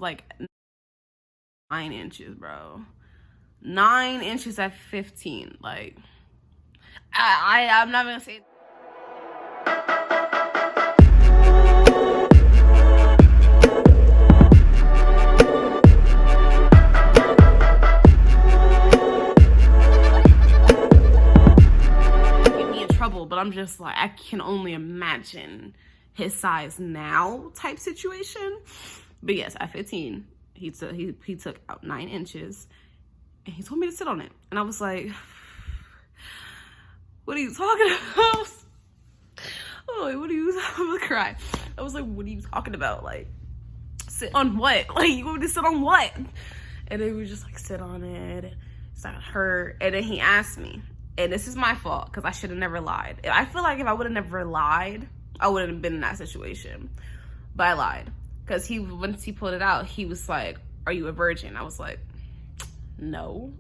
like 9 inches, bro. 9 inches at 15. Like, I'm not gonna say. Get me in trouble, but I'm just like, I can only imagine his size now type situation. But yes, at 15, he took out 9 inches and he told me to sit on it. And I was like, what are you talking about? Oh, what are you, I'm gonna cry. I was like, what are you talking about? Like, sit on what? Like, you want me to sit on what? And they were just like, sit on it. It's not hurt. And then he asked me, and this is my fault because I should have never lied. I feel like if I would have never lied, I wouldn't have been in that situation. But I lied. Because once he pulled it out, he was like, are you a virgin? I was like, no.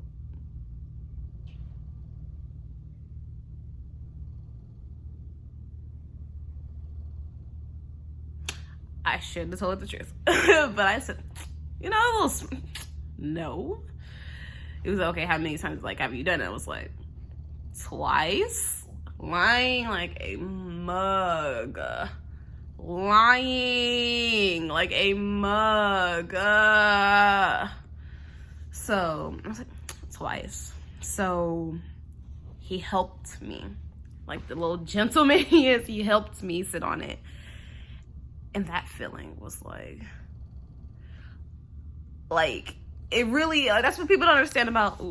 I shouldn't have told the truth. But I said, you know, a little, no. It was okay, how many times, like, have you done it? I was like, twice? Lying like a mug. Lying like a mug. So I was like, twice. So he helped me, like the little gentleman he is. He helped me sit on it, and that feeling was like it really. That's what people don't understand about.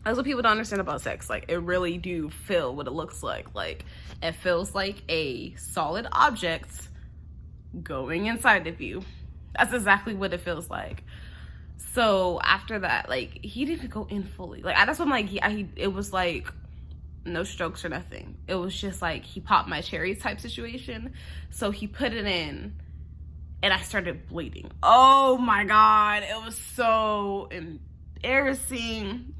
That's what people don't understand about sex. Like, it really do feel what it looks like. Like, it feels like a solid object going inside of you. That's exactly what it feels like. So after that, like, he didn't go in fully. Like, that's what I'm like, it was like no strokes or nothing. It was just like he popped my cherry type situation. So he put it in and I started bleeding. Oh my God. It was so embarrassing.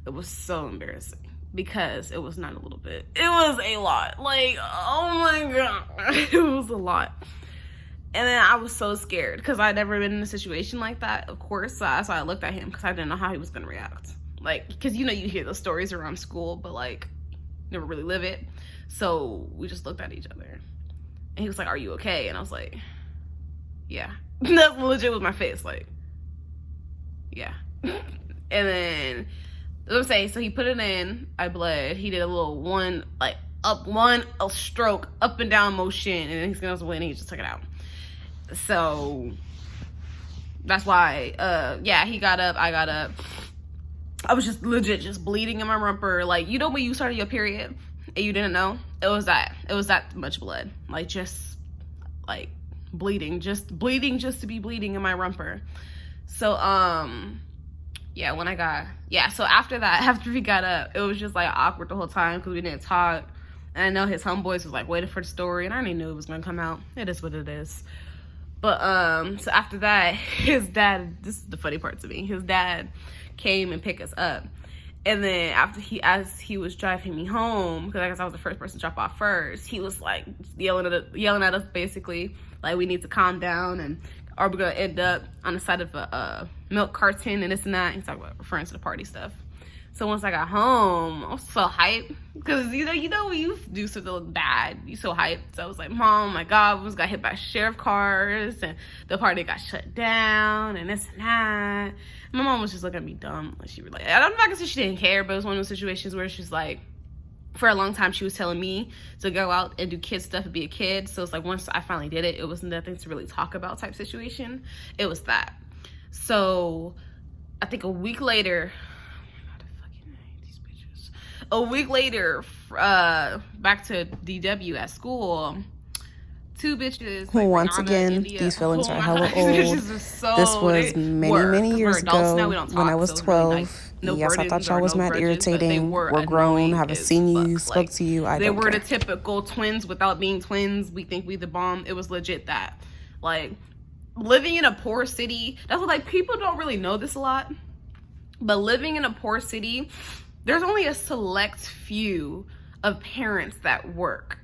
It was so embarrassing because it was not a little bit. It was a lot. Like, oh my God. It was a lot. And then I was so scared because I'd never been in a situation like that, of course. So I looked at him because I didn't know how he was going to react. Like, because, you know, you hear those stories around school, but, like, never really live it. So we just looked at each other. And he was like, are you okay? And I was like, yeah. That's legit with my face. Like, yeah. And then, what I'm saying, so he put it in, I bled. He did a little a stroke, up and down motion, and then he's going to and he just took it out. So, that's why, yeah, he got up, I got up. I was just legit just bleeding in my rumper. Like, you know when you started your period and you didn't know? It was that much blood. Like, just, like, bleeding just to be bleeding in my rumper. So, yeah, so after that, after we got up, it was just like awkward the whole time because we didn't talk. And I know his homeboys was like waiting for the story, and I already knew it was gonna come out. It is what it is. But so after that, his dad, this is the funny part to me, his dad came and picked us up. And then as he was driving me home, because I guess I was the first person to drop off first, he was like yelling at us basically, like we need to calm down and or we're gonna end up on the side of a milk carton and this and that. He's talking about referring to the party stuff. So once I got home, I was so hyped because you know when you do something bad, you so hyped. So I was like, Mom, oh my God, we almost got hit by sheriff cars and the party got shut down and this and that. My mom was just looking at me dumb. Like she was like, I'm not gonna say she didn't care, but it was one of those situations where she's like, for a long time she was telling me to go out and do kid stuff and be a kid. So it's like once I finally did it, it was nothing to really talk about type situation. It was that. So I think a week later, back to DW at school, two bitches. Like, once again, India, these feelings are hella old. This was many years ago when I was 12. Really yes, I thought y'all was mad irritating. We're grown, haven't seen you, spoke to you. They were the typical twins without being twins. We think we the bomb. It was legit that. Like, living in a poor city, that's what, like, people don't really know this a lot, but living in a poor city, there's only a select few of parents that work.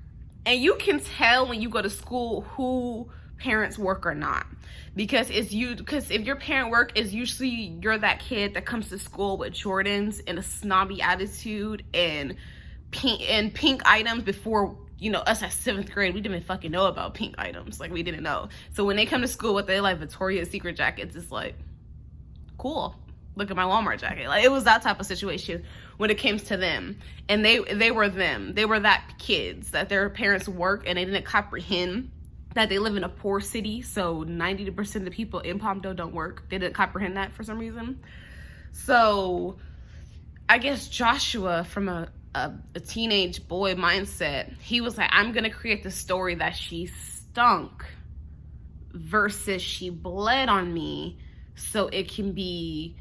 And you can tell when you go to school who parents work or not. Because if your parent work is usually you're that kid that comes to school with Jordans and a snobby attitude and pink items before, you know, us at 7th grade, we didn't even fucking know about pink items. Like, we didn't know. So when they come to school with their like Victoria's Secret jackets, it's like, cool, look at my Walmart jacket. Like, it was that type of situation when it came to them. And they were them. They were that kids that their parents work and they didn't comprehend that they live in a poor city. So 90% of the people in Palmdale don't work. They didn't comprehend that for some reason. So I guess Joshua, from a teenage boy mindset, he was like, I'm gonna create the story that she stunk versus she bled on me, so it can be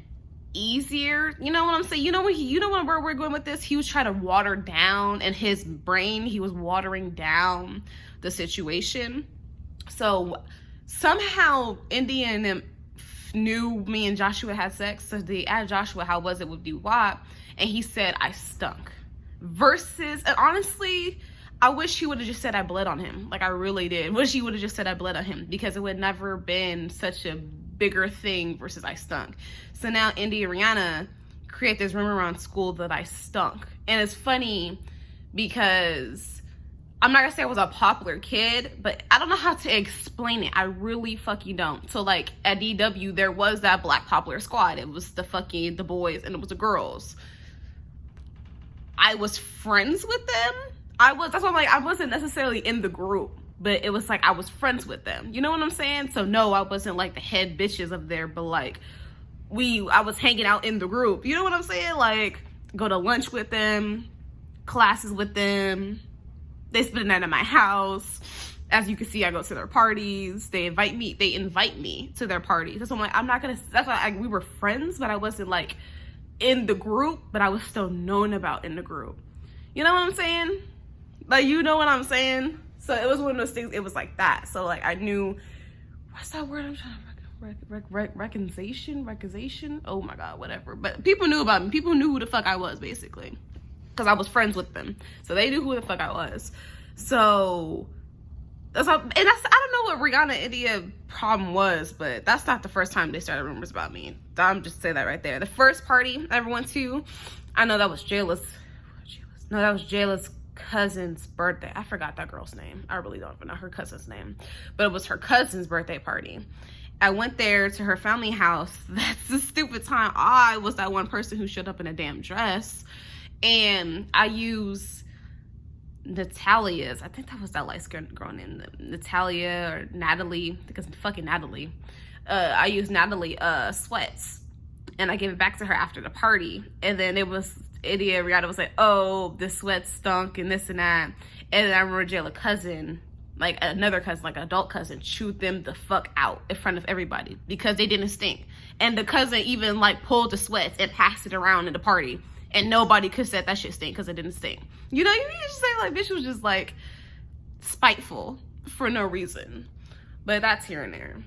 easier. You know what I'm saying? You know where we're going with this? He was trying to water down, in his brain he was watering down the situation. So somehow India and them knew me and Joshua had sex, so they asked Joshua how was it with D-Wop, and he said I stunk. Versus, and honestly, I wish he would have just said I bled on him. Like, I really did. Wish he would have just said I bled on him, because it would never been such a bigger thing versus I stunk. So now Indy and Rihanna create this rumor around school that I stunk. And it's funny because I'm not gonna say I was a popular kid, but I don't know how to explain it. I really fucking don't. So like at DW, there was that black popular squad. It was the boys and it was the girls. I was friends with them. That's why I'm like, I wasn't necessarily in the group, but it was like I was friends with them. You know what I'm saying? So no, I wasn't like the head bitches of there, but like I was hanging out in the group. You know what I'm saying? Like, go to lunch with them, classes with them. They spend the night at my house. As you can see, I go to their parties. They invite me to their parties. That's why I'm like, that's why we were friends, but I wasn't like in the group, but I was still known about in the group. You know what I'm saying? Like, you know what I'm saying? So it was one of those things, it was like that. So like I knew, what's that word I'm trying to, recognition? Oh my God, whatever. But people knew about me. People knew who the fuck I was, basically. Because I was friends with them. So they knew who the fuck I was. So, I don't know what Rihanna and India problem was, but that's not the first time they started rumors about me. I'm just say that right there. The first party I ever went to, I know that was Jayla's cousin's birthday. I forgot that girl's name. I really don't even know her cousin's name, but it was her cousin's birthday party. I went there to her family house. That's the stupid time. I was that one person who showed up in a damn dress, and I used Natalia's, I think that was that light-skinned girl named Natalia or Natalie, because fucking Natalie. I used Natalie sweats, and I gave it back to her after the party. And then it was Rihanna was like, oh, the sweats stunk and this and that. And then I remember Jayla's cousin, like another cousin, like an adult cousin, chewed them the fuck out in front of everybody because they didn't stink. And the cousin even like pulled the sweats and passed it around in the party. And nobody could say that shit stink because it didn't stink. You know, you just say like, bitch was just like spiteful for no reason. But that's here and there.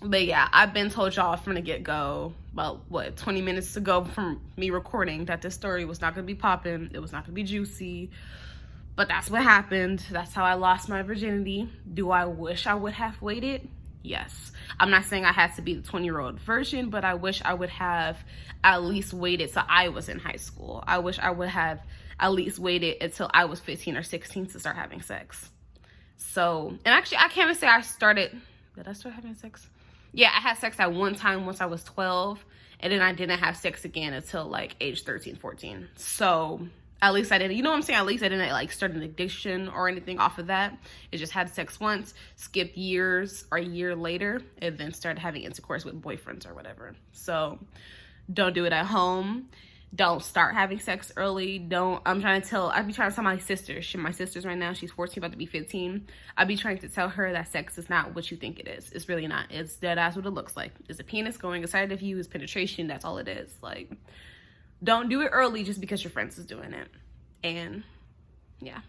But yeah, I've been told y'all from the get-go, about 20 minutes ago from me recording, that this story was not gonna be popping. It was not gonna be juicy. But that's what happened. That's how I lost my virginity. Do I wish I would have waited? Yes. I'm not saying I had to be the 20-year-old version, but I wish I would have at least waited till I was in high school. I wish I would have at least waited until I was 15 or 16 to start having sex. So, and actually, I can't even say did I start having sex? Yeah, I had sex at one time once I was 12, and then I didn't have sex again until like age 13, 14. So, at least I didn't, you know what I'm saying? At least I didn't like start an addiction or anything off of that. It just had sex once, skipped years or a year later, and then started having intercourse with boyfriends or whatever. So don't do it at home. Don't start having sex early. I be trying to tell my sister. My sister's right now, she's 14, about to be 15. I be trying to tell her that sex is not what you think it is. It's really not. It's dead ass what it looks like. It's a penis going inside of you, it's penetration, that's all it is. Like, don't do it early just because your friends is doing it. And yeah.